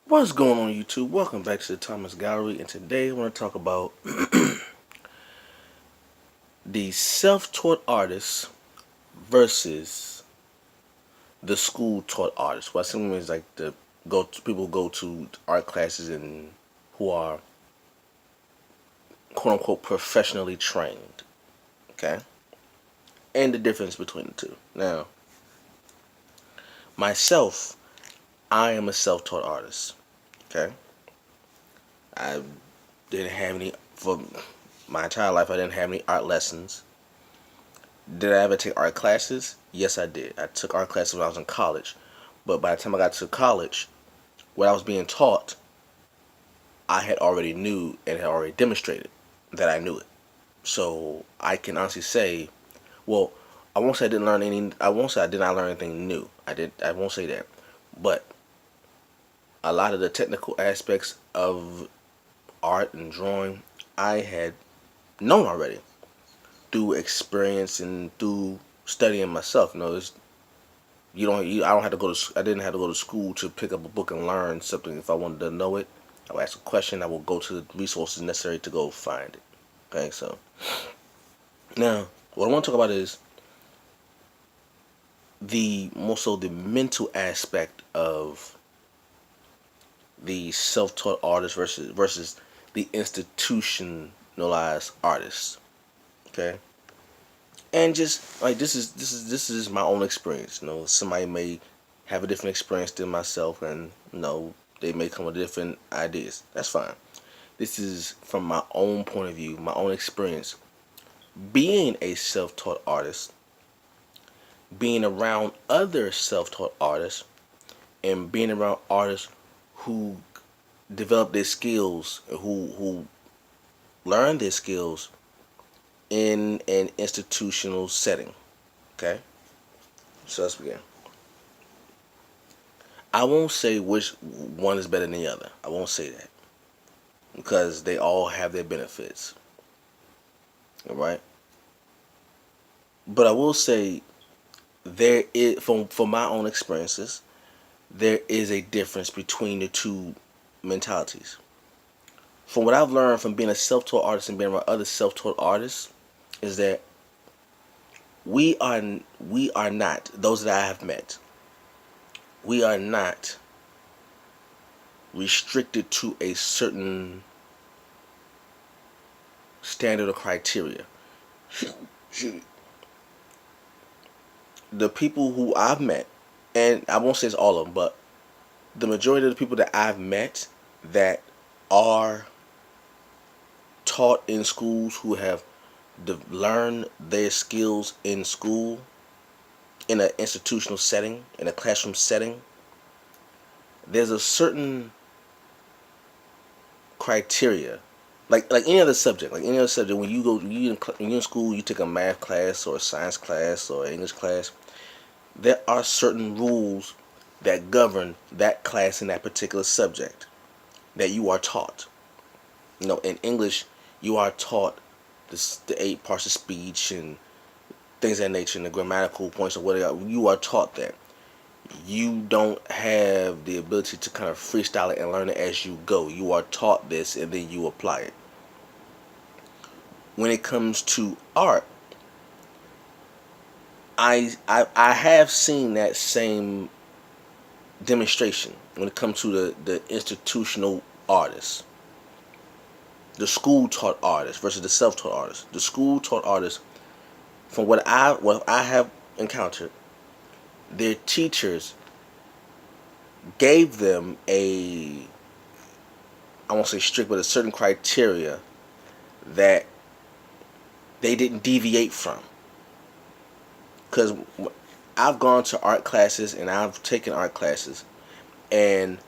What's going on YouTube? Welcome back to the Thomas Gallery, and today I want to talk about the self-taught artists versus the school-taught artists. What I simply means like people go to art classes and who are quote unquote professionally trained. Okay? And the difference between the two. Now, myself, I am a self-taught artist. Okay? I didn't have any for my entire life I didn't have any art lessons. Did I ever take art classes? Yes, I did. I took art classes when I was in college. But by the time I got to college, what I was being taught, I had already knew and had already demonstrated that I knew it. So I can honestly say, well, I won't say I didn't learn any. I won't say I did not learn anything new. I did. I won't say that. But a lot of the technical aspects of art and drawing, I had known already through experience and through studying myself. I don't have to go to. I didn't have to go to school to pick up a book and learn something. If I wanted to know it, I would ask a question. I will go to the resources necessary to go find it. Okay, so now what I want to talk about is the more so the mental aspect of the self-taught artist versus the institutionalized artists. Okay, and just like this is my own experience. Somebody may have a different experience than myself, and they may come with different ideas. That's fine. This is from my own point of view, my own experience. Being a self-taught artist, being around other self-taught artists, and being around artists who develop their skills, who learn their skills in an institutional setting. Okay, so let's begin. I won't say which one is better than the other. I won't say that because they all have their benefits. All right, but I will say there is from my own experiences, there is a difference between the two mentalities. From what I've learned from being a self-taught artist and being around other self-taught artists, is that we are we are not those that I have met. We are not restricted to a certain standard or criteria. The people who I've met, and I won't say it's all of them, but the majority of the people that I've met that are taught in schools, who have learned their skills in school, in an institutional setting, in a classroom setting, there's a certain criteria, like any other subject, when you go when you're in school, you take a math class or a science class or an English class. There are certain rules that govern that class in that particular subject that you are taught. In English, you are taught the 8 parts of speech and things of that nature, and the grammatical points or whatever. You are taught that. You don't have the ability to kind of freestyle it and learn it as you go. You are taught this and then you apply it. When it comes to art, I have seen that same demonstration when it comes to the institutional artists, the school taught artists versus the self taught artists. The school taught artists, from what I have encountered, their teachers gave them I won't say strict, but a certain criteria that they didn't deviate from. Because I've gone to art classes and I've taken art classes, and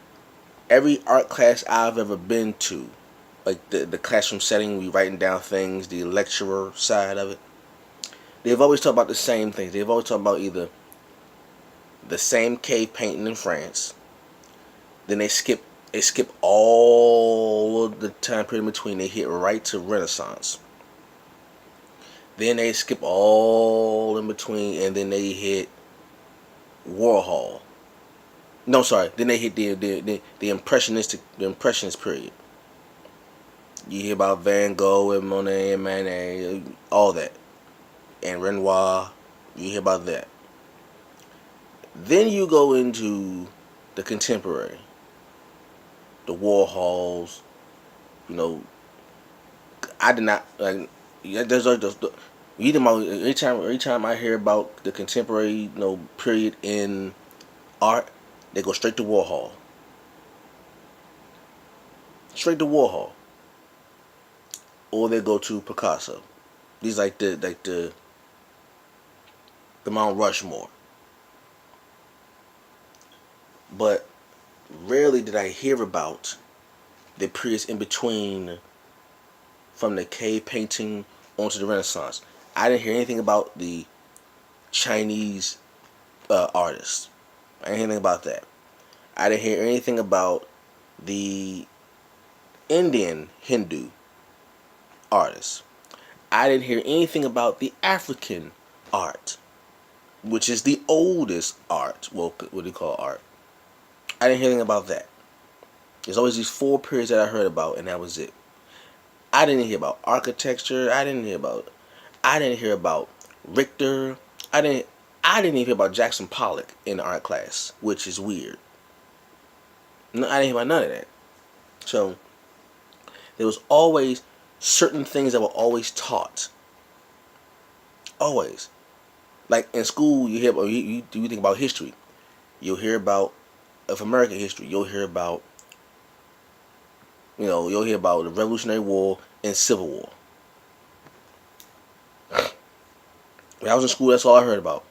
every art class I've ever been to, like the classroom setting, we writing down things, the lecturer side of it, they've always talked about the same things. They've always talked about either the same cave painting in France, then they skip all of the time period in between. They hit right to Renaissance. Then they skip all in between, and then they hit Warhol. No, sorry. Then they hit the impressionist period. You hear about Van Gogh and Monet and Manet, all that, and Renoir. You hear about that. Then you go into the contemporary, the Warhols. You know, I did not like. Yeah, there's like the you know, every time I hear about the contemporary, period in art, they go straight to Warhol. Straight to Warhol. Or they go to Picasso. These the Mount Rushmore. But rarely did I hear about the periods in between, from the cave painting onto the Renaissance. I didn't hear anything about the Chinese artists. I didn't hear anything about that. I didn't hear anything about the Indian Hindu artists. I didn't hear anything about the African art, which is the oldest art. Well, what do you call art? I didn't hear anything about that. There's always these four periods that I heard about, and that was it. I didn't hear about architecture. I didn't hear about Richter. I didn't. I didn't even hear about Jackson Pollock in art class, which is weird. No, I didn't hear about none of that. So there was always certain things that were always taught. Always. Like in school, you hear about you think about history. You'll hear about of American history. You'll hear about the Revolutionary War and Civil War. When I was in school, that's all I heard about.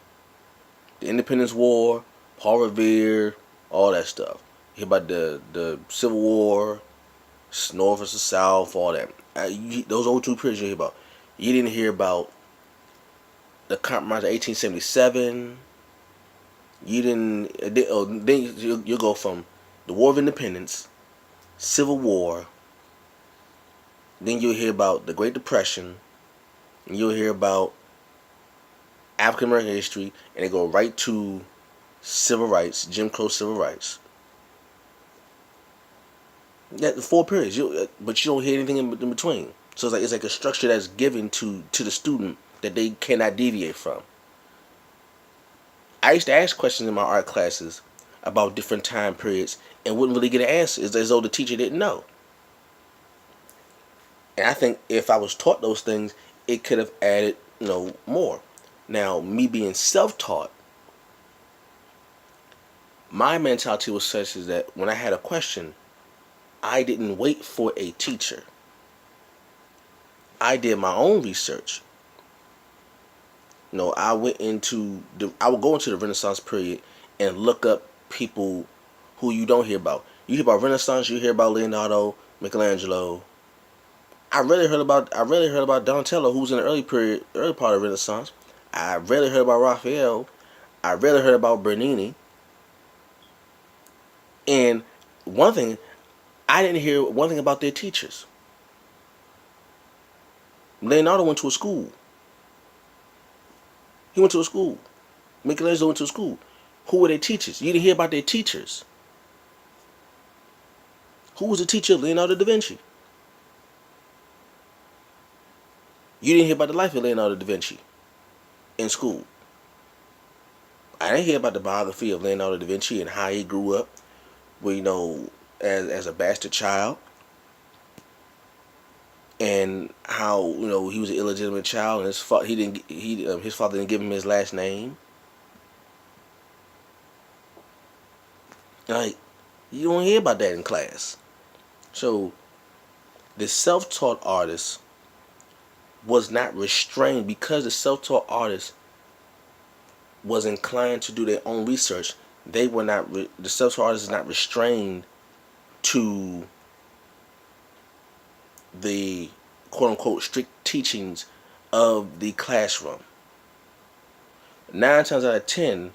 The Independence War, Paul Revere, all that stuff. You hear about the Civil War, North versus South, all that. Those old two periods you hear about. You didn't hear about the Compromise of 1877. You didn't. Then you go from the War of Independence, Civil War. Then you'll hear about the Great Depression. And you'll hear about African American history, and they go right to civil rights, Jim Crow civil rights. That the four periods, but you don't hear anything in between. So it's like a structure that's given to the student that they cannot deviate from. I used to ask questions in my art classes about different time periods and wouldn't really get an answer. It's as though the teacher didn't know. And I think if I was taught those things, it could have added, more. Now, me being self-taught, my mentality was such as that when I had a question, I didn't wait for a teacher. I did my own research. I would go into the Renaissance period and look up people who you don't hear about. You hear about Renaissance, you hear about Leonardo, Michelangelo. I rarely heard about Donatello, who was in the early part of Renaissance. I rarely heard about Raphael. I rarely heard about Bernini. And one thing, I didn't hear one thing about their teachers. Leonardo went to a school. He went to a school. Michelangelo went to a school. Who were their teachers? You didn't hear about their teachers. Who was the teacher of Leonardo da Vinci? You didn't hear about the life of Leonardo da Vinci in school. I didn't hear about the biography of Leonardo da Vinci and how he grew up, as a bastard child, and how he was an illegitimate child, and his father didn't give him his last name. Like, you don't hear about that in class. So the self-taught artist was not restrained because the self-taught artist was inclined to do their own research. They were not. The self-taught artist is not restrained to the quote-unquote strict teachings of the classroom. 9 times out of 10,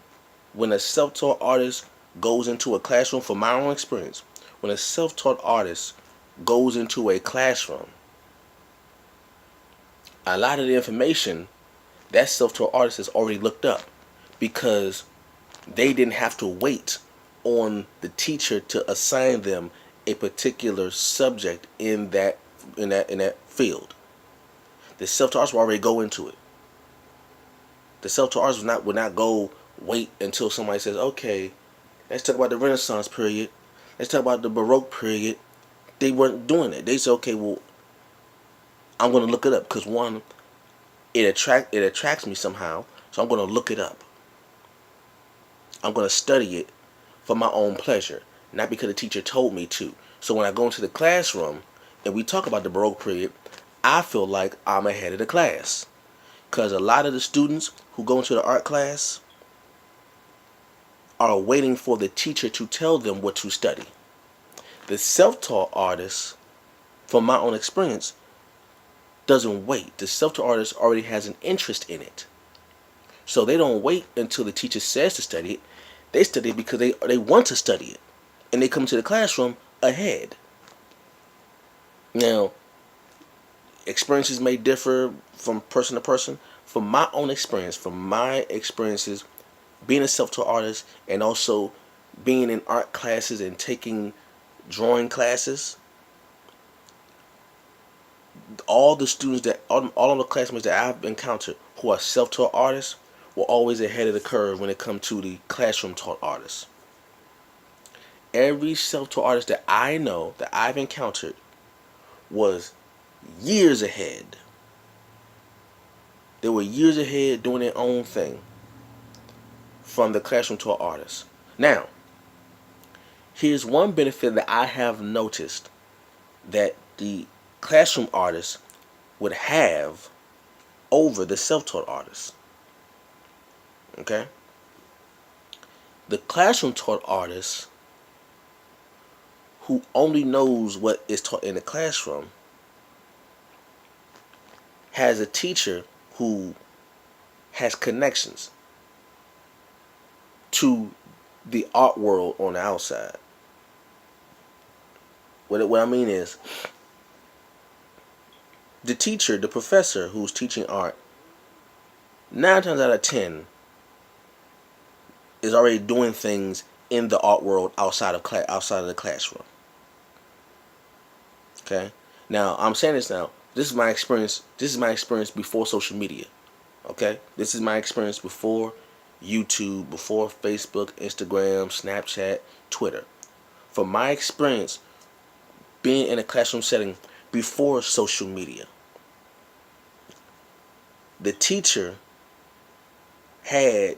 when a self-taught artist goes into a classroom, from my own experience, when a self-taught artist goes into a classroom, a lot of the information that self-taught artist has already looked up, because they didn't have to wait on the teacher to assign them a particular subject in that field. The self-taught artist will already go into it. The self-taught artist would not go wait until somebody says, okay, let's talk about the Renaissance period. Let's talk about the Baroque period. They weren't doing it. They said, okay, well, I'm going to look it up because one, it attracts me somehow. So I'm going to look it up. I'm going to study it for my own pleasure, not because the teacher told me to. So when I go into the classroom and we talk about the Baroque period, I feel like I'm ahead of the class. Because a lot of the students who go into the art class are waiting for the teacher to tell them what to study. The self-taught artist, from my own experience, doesn't wait. The self-taught artist already has an interest in it. So they don't wait until the teacher says to study it. They study it because they want to study it. And they come to the classroom ahead. Now, experiences may differ from person to person. From my own experience, from my experiences being a self-taught artist and also being in art classes and taking drawing classes, all of the classmates that I've encountered who are self-taught artists were always ahead of the curve when it comes to the classroom taught artists. Every self-taught artist that I know, that I've encountered, was years ahead. They were years ahead doing their own thing from the classroom taught artists. Now, here's one benefit that I have noticed that the classroom artists would have over the self-taught artists. Okay? The classroom taught artist who only knows what is taught in the classroom has a teacher who has connections to the art world on the outside. What I mean is, the teacher, the professor who's teaching art, 9 times out of 10 is already doing things in the art world outside of the classroom. Okay? Now, I'm saying this now. This is my experience. This is my experience before social media. Okay? This is my experience before YouTube, before Facebook, Instagram, Snapchat, Twitter. From my experience being in a classroom setting before social media, the teacher had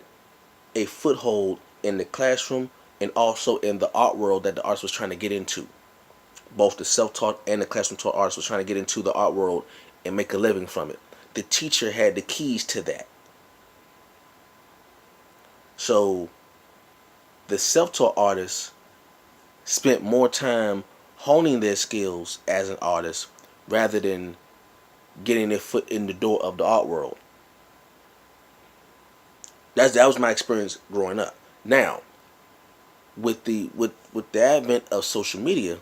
a foothold in the classroom and also in the art world that the artist was trying to get into. Both the self-taught and the classroom taught artist was trying to get into the art world and make a living from it. The teacher had the keys to that. So the self-taught artists spent more time honing their skills as an artist rather than getting their foot in the door of the art world. That was my experience growing up. Now, with the advent of social media,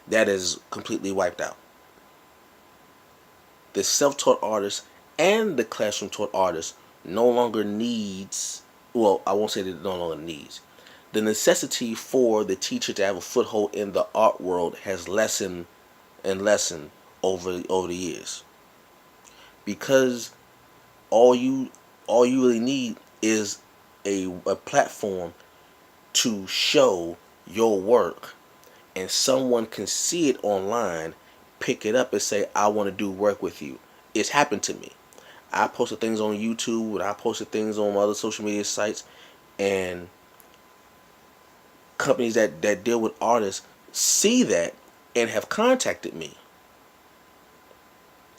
that is completely wiped out. The self-taught artist and the classroom taught artist no longer needs, well, I won't say that it no longer needs. The necessity for the teacher to have a foothold in the art world has lessened and lessened over the years. Because all you really need is a platform to show your work, and someone can see it online, pick it up and say, I want to do work with you. It's happened to me. I posted things on YouTube and I posted things on other social media sites, and companies that deal with artists see that and have contacted me.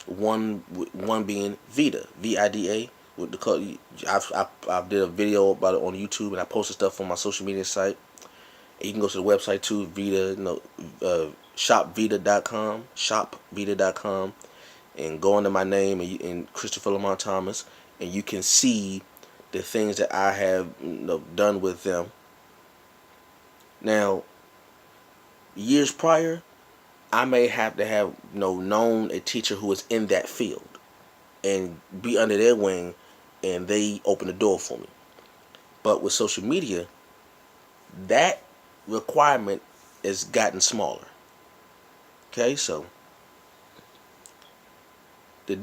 One being Vida, Vida. With the I did a video about it on YouTube, and I posted stuff on my social media site. And you can go to the website too, Vida, shopvida.com, and go under my name and Christopher Lamont Thomas, and you can see the things that I have done with them. Now, years prior, I may have to have known a teacher who was in that field and be under their wing, and they open the door for me. But with social media, that requirement has gotten smaller. Okay, so the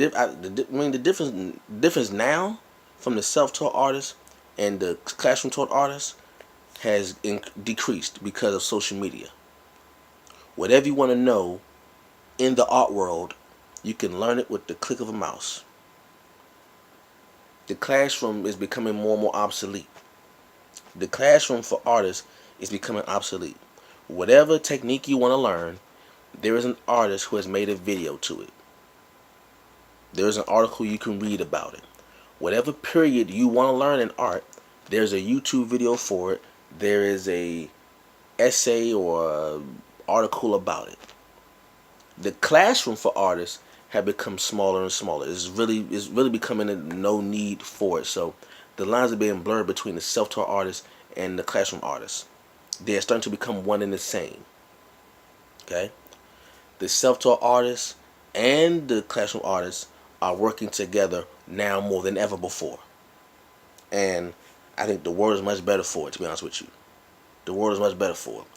difference now from the self-taught artist and the classroom taught artist has decreased because of social media. Whatever you want to know in the art world, you can learn it with the click of a mouse. The classroom is becoming more and more obsolete. The classroom for artists is becoming obsolete. Whatever technique you want to learn, there is an artist who has made a video to it. There is an article you can read about it. Whatever period you want to learn in art, there's a YouTube video for it. There is a essay or a article about it. The classroom for artists have become smaller and smaller. It's really becoming no need for it. So the lines are being blurred between the self-taught artists and the classroom artists. They're starting to become one and the same. Okay? The self-taught artists and the classroom artists are working together now more than ever before. And I think the world is much better for it, to be honest with you. The world is much better for it.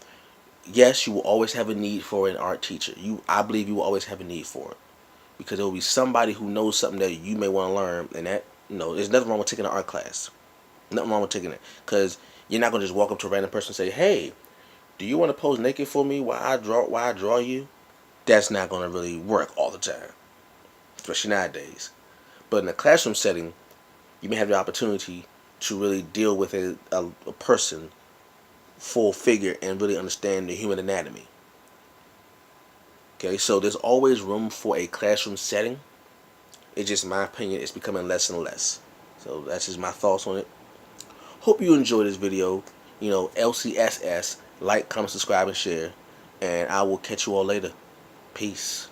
Yes, you will always have a need for an art teacher. I believe you will always have a need for it. Because there will be somebody who knows something that you may want to learn, and that, there's nothing wrong with taking an art class. Nothing wrong with taking it. Because you're not going to just walk up to a random person and say, hey, do you want to pose naked for me while I draw you? That's not going to really work all the time, especially nowadays. But in a classroom setting, you may have the opportunity to really deal with a person full figure and really understand the human anatomy. Okay, so there's always room for a classroom setting. It's just my opinion, it's becoming less and less. So that's just my thoughts on it. Hope you enjoyed this video. LCSS, like, comment, subscribe, and share. And I will catch you all later. Peace.